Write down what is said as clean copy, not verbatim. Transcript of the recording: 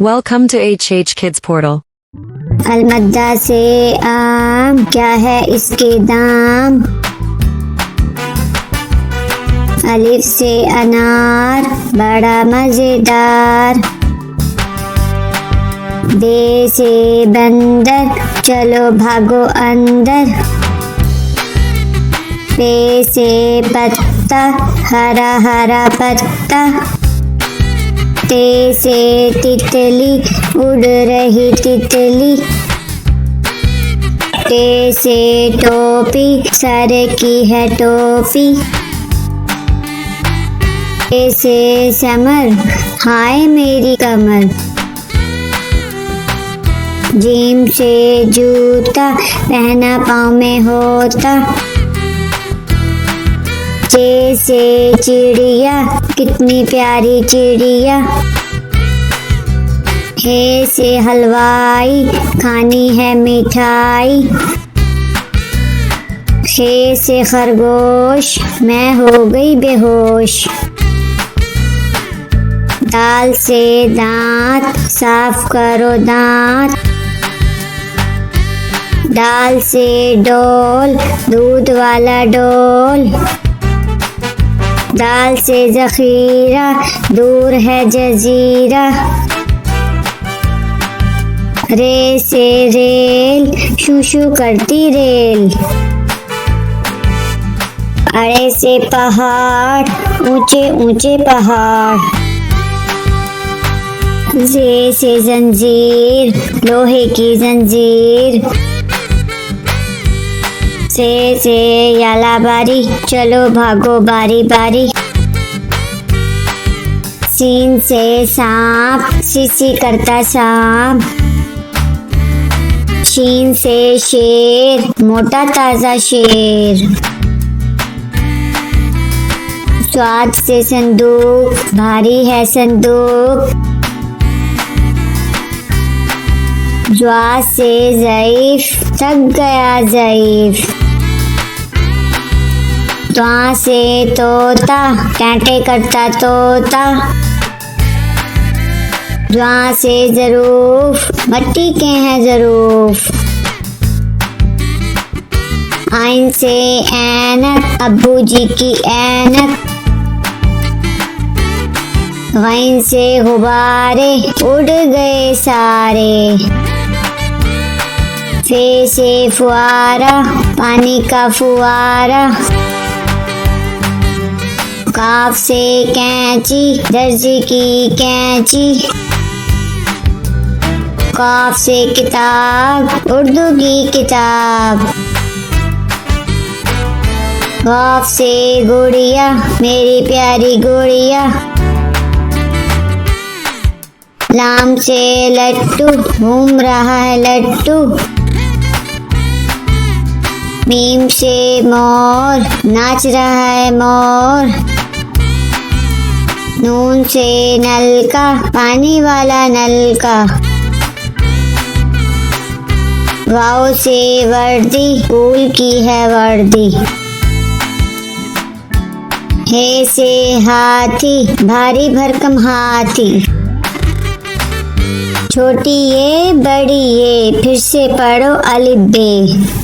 Welcome to HH Kids Portal. अलमद्दा से आम, क्या है इसके दाम। अलिफ से अनार, बड़ा मजेदार। बे से बंदर, चलो भागो अंदर। पे से पत्ता, हरा हरा पत्ता। ते से तितली, उड़ रही तितली। टे से टोपी, सर की है टोपी। टे से समर, हाय मेरी कमर। जीम से जूता, पहना पाँव में होता। चे से चिड़िया, कितनी प्यारी चिड़िया। हे से हलवाई, खानी है मिठाई। हे से खरगोश, मैं हो गई बेहोश। दाल से दांत, साफ करो दांत। दाल से डोल, दूध वाला डोल। दाल से जखीरा, दूर है जजीरा। रे से रेल, शू शू करती रेल। अरे से पहाड़, ऊंचे ऊंचे पहाड़। जे से जंजीर, लोहे की जंजीर। से याला बारी, चलो भागो बारी बारी। सीन से सांप, सीसी करता सांप। शीन से शेर, मोटा ताजा शेर। स्वाद से संदूक, भारी है संदूक। ज्वा से ज़ईफ, थक गया ज़ईफ। त्वा से तोता, कांटे करता तोता। ज्वा से ज़रूफ, मट्टी के हैं ज़रूफ। आइन से ऐनक, अब्बू जी की ऐनक। गैन से गुब्बारे, उड़ गए सारे। फे से फुआरा, पानी का फुआरा। काफ से कैंची, दर्जी की कैंची। काफ से किताब, उर्दू की किताब। काफ से गुड़िया, मेरी प्यारी गुड़िया। लाम से लट्टू, घूम रहा है लट्टू। मीम से मोर, नाच रहा है मोर। नून से नलका, पानी वाला नलका। वाव से वर्दी, स्कूल की है वर्दी। हे से हाथी, भारी भरकम हाथी। छोटी ये बड़ी ये, फिर से पढ़ो अलिफ बे।